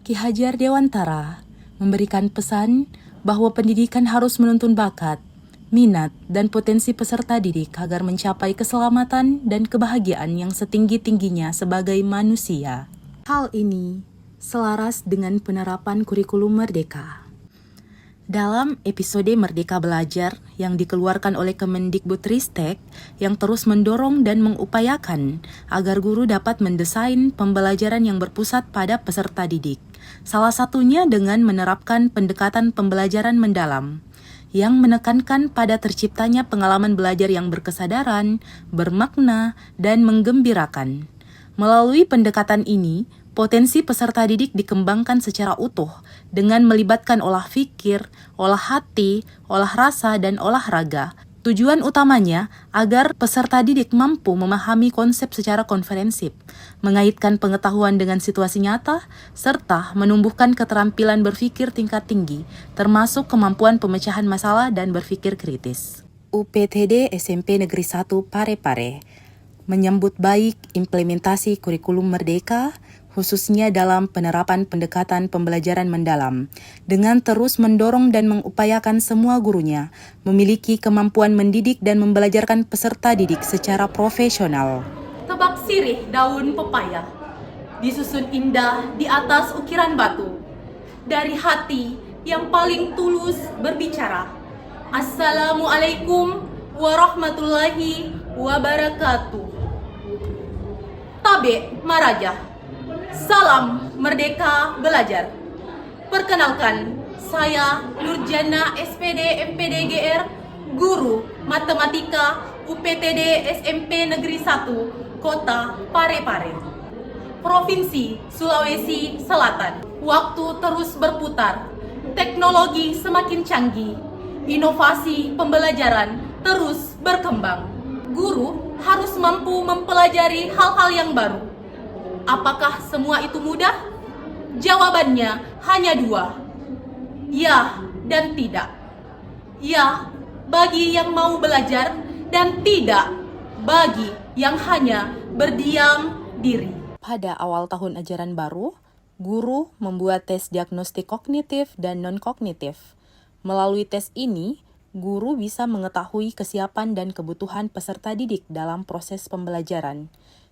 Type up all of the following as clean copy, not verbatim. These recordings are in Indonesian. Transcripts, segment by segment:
Ki Hajar Dewantara memberikan pesan bahwa pendidikan harus menuntun bakat, minat, dan potensi peserta didik agar mencapai keselamatan dan kebahagiaan yang setinggi-tingginya sebagai manusia. Hal ini selaras dengan penerapan kurikulum Merdeka. Dalam episode Merdeka Belajar yang dikeluarkan oleh Kemendikbudristek yang terus mendorong dan mengupayakan agar guru dapat mendesain pembelajaran yang berpusat pada peserta didik. Salah satunya dengan menerapkan pendekatan pembelajaran mendalam yang menekankan pada terciptanya pengalaman belajar yang berkesadaran, bermakna, dan menggembirakan. Melalui pendekatan ini, potensi peserta didik dikembangkan secara utuh dengan melibatkan olah pikir, olah hati, olah rasa, dan olah raga. Tujuan utamanya agar peserta didik mampu memahami konsep secara komprehensif, mengaitkan pengetahuan dengan situasi nyata, serta menumbuhkan keterampilan berpikir tingkat tinggi, termasuk kemampuan pemecahan masalah dan berpikir kritis. UPTD SMP Negeri 1 Parepare menyambut baik implementasi kurikulum Merdeka, khususnya dalam penerapan pendekatan pembelajaran mendalam, dengan terus mendorong dan mengupayakan semua gurunya memiliki kemampuan mendidik dan membelajarkan peserta didik secara profesional. Tebak sirih daun pepaya, disusun indah di atas ukiran batu, dari hati yang paling tulus berbicara. Assalamualaikum warahmatullahi wabarakatuh. Tabe Marajah, salam Merdeka Belajar. Perkenalkan, saya Nurjana SPD MPDGR, guru Matematika UPTD SMP Negeri 1, Kota Parepare, Provinsi Sulawesi Selatan. Waktu terus berputar, teknologi semakin canggih, inovasi pembelajaran terus berkembang. Guru harus mampu mempelajari hal-hal yang baru. Apakah semua itu mudah? Jawabannya hanya dua, ya dan tidak. Ya bagi yang mau belajar, dan tidak bagi yang hanya berdiam diri. Pada awal tahun ajaran baru, guru membuat tes diagnostik kognitif dan non-kognitif. Melalui tes ini, guru bisa mengetahui kesiapan dan kebutuhan peserta didik dalam proses pembelajaran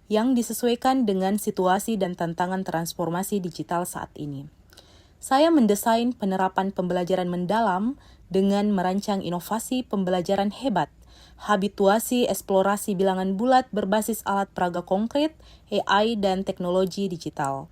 yang disesuaikan dengan situasi dan tantangan transformasi digital saat ini. Saya mendesain penerapan pembelajaran mendalam dengan merancang inovasi pembelajaran hebat, habituasi eksplorasi bilangan bulat berbasis alat peraga konkret, AI, dan teknologi digital,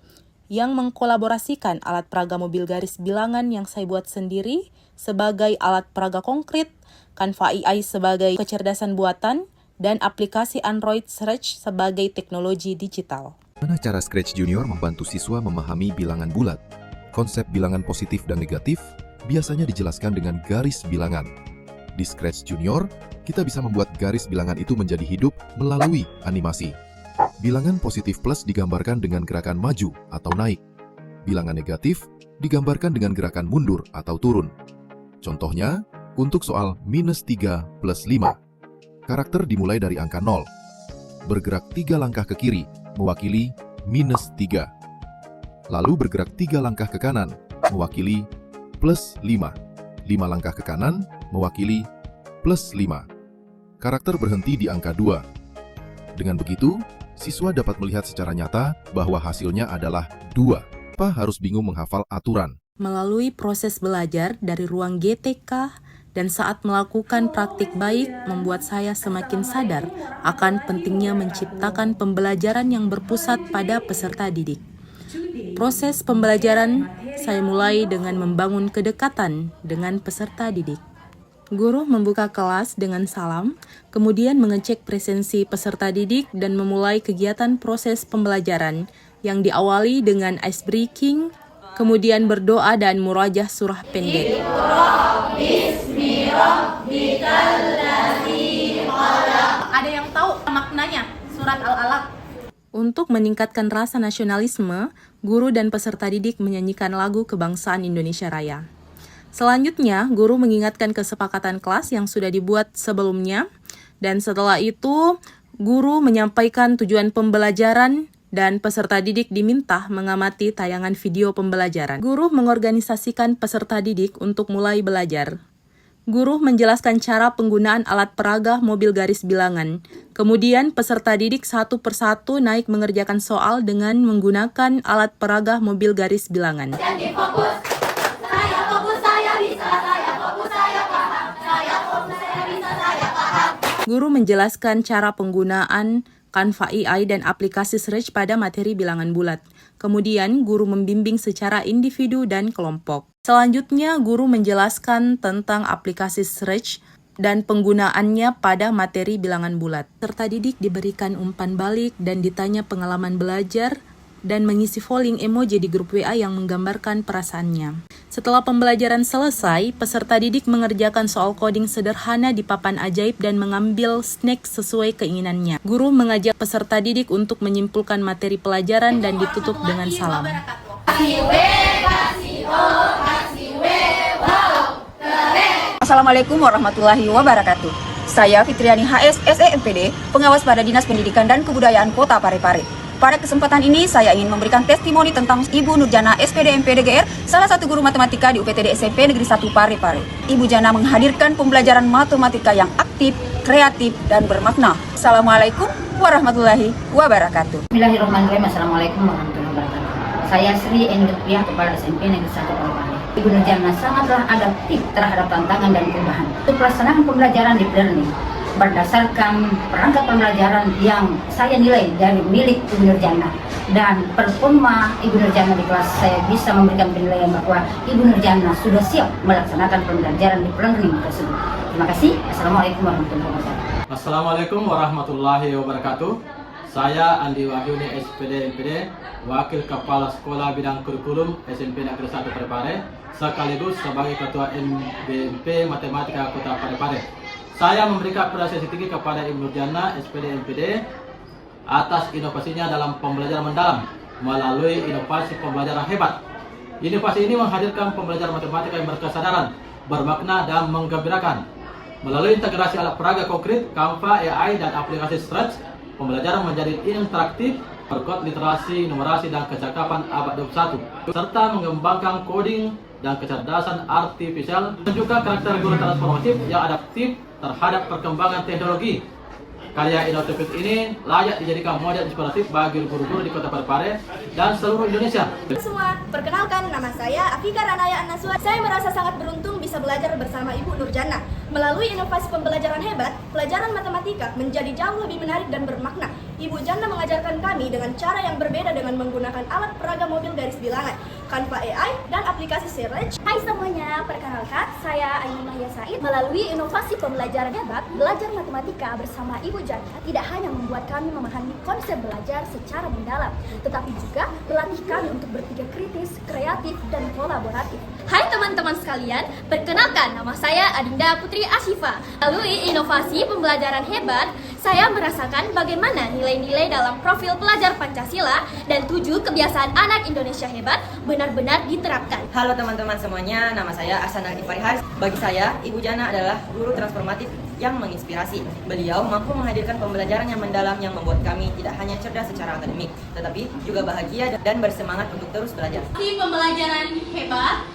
yang mengkolaborasikan alat peraga mobil garis bilangan yang saya buat sendiri sebagai alat peraga konkret, Canva AI sebagai kecerdasan buatan, dan aplikasi Android Search sebagai teknologi digital. Bagaimana cara Scratch Junior membantu siswa memahami bilangan bulat? Konsep bilangan positif dan negatif biasanya dijelaskan dengan garis bilangan. Di Scratch Junior, kita bisa membuat garis bilangan itu menjadi hidup melalui animasi. Bilangan positif plus digambarkan dengan gerakan maju atau naik. Bilangan negatif digambarkan dengan gerakan mundur atau turun. Contohnya, untuk soal -3 plus 5. Karakter dimulai dari angka 0. Bergerak 3 langkah ke kiri, mewakili -3. Lalu bergerak 3 langkah ke kanan, mewakili +5. 5 langkah ke kanan, mewakili +5. Karakter berhenti di angka 2. Dengan begitu, siswa dapat melihat secara nyata bahwa hasilnya adalah 2. Tanpa harus bingung menghafal aturan. Melalui proses belajar dari ruang GTK dan saat melakukan praktik baik membuat saya semakin sadar akan pentingnya menciptakan pembelajaran yang berpusat pada peserta didik. Proses pembelajaran saya mulai dengan membangun kedekatan dengan peserta didik. Guru membuka kelas dengan salam, kemudian mengecek presensi peserta didik dan memulai kegiatan proses pembelajaran yang diawali dengan ice breaking, kemudian berdoa dan murajah surah pendek. Ada yang tahu maknanya surat Al-Alaq? Untuk meningkatkan rasa nasionalisme, guru dan peserta didik menyanyikan lagu kebangsaan Indonesia Raya. Selanjutnya, guru mengingatkan kesepakatan kelas yang sudah dibuat sebelumnya, dan setelah itu, guru menyampaikan tujuan pembelajaran dan peserta didik diminta mengamati tayangan video pembelajaran. Guru mengorganisasikan peserta didik untuk mulai belajar. Guru menjelaskan cara penggunaan alat peraga mobil garis bilangan. Kemudian peserta didik satu persatu naik mengerjakan soal dengan menggunakan alat peraga mobil garis bilangan. Jadi fokus, saya fokus, saya bisa, saya fokus, saya paham, saya fokus, saya bisa, saya paham. Guru menjelaskan cara penggunaan Canva AI dan aplikasi search pada materi bilangan bulat. Kemudian guru membimbing secara individu dan kelompok. Selanjutnya, guru menjelaskan tentang aplikasi search dan penggunaannya pada materi bilangan bulat. Peserta didik diberikan umpan balik dan ditanya pengalaman belajar dan mengisi polling emoji di grup WA yang menggambarkan perasaannya. Setelah pembelajaran selesai, peserta didik mengerjakan soal coding sederhana di papan ajaib dan mengambil snack sesuai keinginannya. Guru mengajak peserta didik untuk menyimpulkan materi pelajaran dan ditutup dengan salam. Assalamualaikum warahmatullahi wabarakatuh. Saya Fitriani HS, SEMPD, pengawas pada Dinas Pendidikan dan Kebudayaan Kota Parepare. Pada kesempatan ini, saya ingin memberikan testimoni tentang Ibu Nurjana, SPD MPDGR, salah satu guru matematika di UPTD SMP Negeri 1 Parepare. Ibu Jana menghadirkan pembelajaran matematika yang aktif, kreatif, dan bermakna. Assalamualaikum warahmatullahi wabarakatuh. Bismillahirrahmanirrahim. Assalamualaikum warahmatullahi wabarakatuh. Saya Sri Endriya, Kepala SMP Negeri 1 Parepare. Ibu Nurjana sangatlah adaptif terhadap tantangan dan perubahan. Untuk pelaksanaan pembelajaran di learning berdasarkan perangkat pembelajaran yang saya nilai dari milik Ibu Nurjana dan performa Ibu Nurjana di kelas, saya bisa memberikan penilaian bahwa Ibu Nurjana sudah siap melaksanakan pembelajaran di learning tersebut. Terima kasih. Assalamualaikum warahmatullahi wabarakatuh. Assalamualaikum warahmatullahi wabarakatuh. Saya Andi Wahyuni, SPD MPD, Wakil Kepala Sekolah Bidang Kurikulum SMP Negeri 1 Parepare, sekaligus sebagai Ketua MBMP Matematika Kota Parepare. Saya memberikan apresiasi tinggi kepada Ibu Nurjana, SPD MPD, atas inovasinya dalam pembelajaran mendalam melalui inovasi pembelajaran hebat. Inovasi ini menghadirkan pembelajaran matematika yang berkesadaran, bermakna, dan menggembirakan. Melalui integrasi alat peraga konkret, Canva, AI, dan aplikasi search, pembelajaran menjadi interaktif, berkod literasi, numerasi, dan kecakapan abad 21, serta mengembangkan coding dan kecerdasan artifisial, menunjukkan karakter guru transformatif yang adaptif terhadap perkembangan teknologi. Karya inovatif ini layak dijadikan model inspiratif bagi guru-guru di Kota Parepare dan seluruh Indonesia. Semua, perkenalkan, nama saya Afika Ranaya An-Naswa. Saya merasa sangat beruntung bisa belajar bersama Ibu Nurjana. Melalui inovasi pembelajaran hebat, pelajaran matematika menjadi jauh lebih menarik dan bermakna. Ibu Jana mengajarkan kami dengan cara yang berbeda dengan menggunakan alat peraga mobil garis bilangan, Canva AI, dan aplikasi search. Hai semuanya, perkenalkan, saya Ainun Mahia Said. Melalui inovasi pembelajaran hebat, belajar matematika bersama Ibu Jana tidak hanya membuat kami memahami konsep belajar secara mendalam, tetapi juga melatih kami untuk berpikir kritis, kreatif, dan kolaboratif. Hai teman-teman sekalian, perkenalkan, nama saya Adinda Putri Asyifa. Melalui inovasi pembelajaran hebat, saya merasakan bagaimana nilai-nilai dalam profil pelajar Pancasila dan 7 kebiasaan anak Indonesia hebat benar-benar diterapkan. Halo teman-teman semuanya, nama saya Ahsan Al-Ifarihas. Bagi saya, Ibu Jana adalah guru transformatif yang menginspirasi. Beliau mampu menghadirkan pembelajaran yang mendalam yang membuat kami tidak hanya cerdas secara akademik, tetapi juga bahagia dan bersemangat untuk terus belajar. Pembelajaran hebat.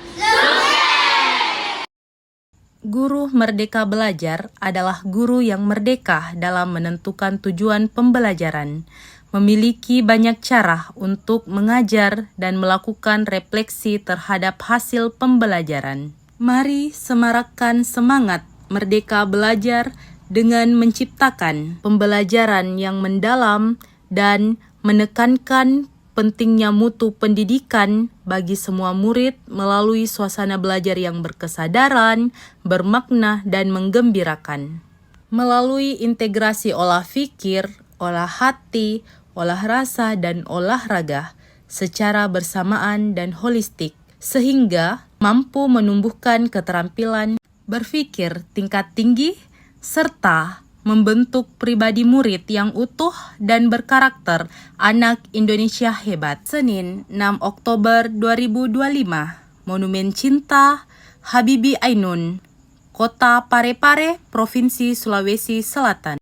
Guru merdeka belajar adalah guru yang merdeka dalam menentukan tujuan pembelajaran, memiliki banyak cara untuk mengajar dan melakukan refleksi terhadap hasil pembelajaran. Mari semarakkan semangat merdeka belajar dengan menciptakan pembelajaran yang mendalam dan menekankan pentingnya mutu pendidikan bagi semua murid melalui suasana belajar yang berkesadaran, bermakna, dan menggembirakan. Melalui integrasi olah pikir, olah hati, olah rasa, dan olahraga secara bersamaan dan holistik, sehingga mampu menumbuhkan keterampilan berpikir tingkat tinggi, serta membentuk pribadi murid yang utuh dan berkarakter anak Indonesia hebat. Senin 6 Oktober 2025, Monumen Cinta Habibie Ainun, Kota Parepare, Provinsi Sulawesi Selatan.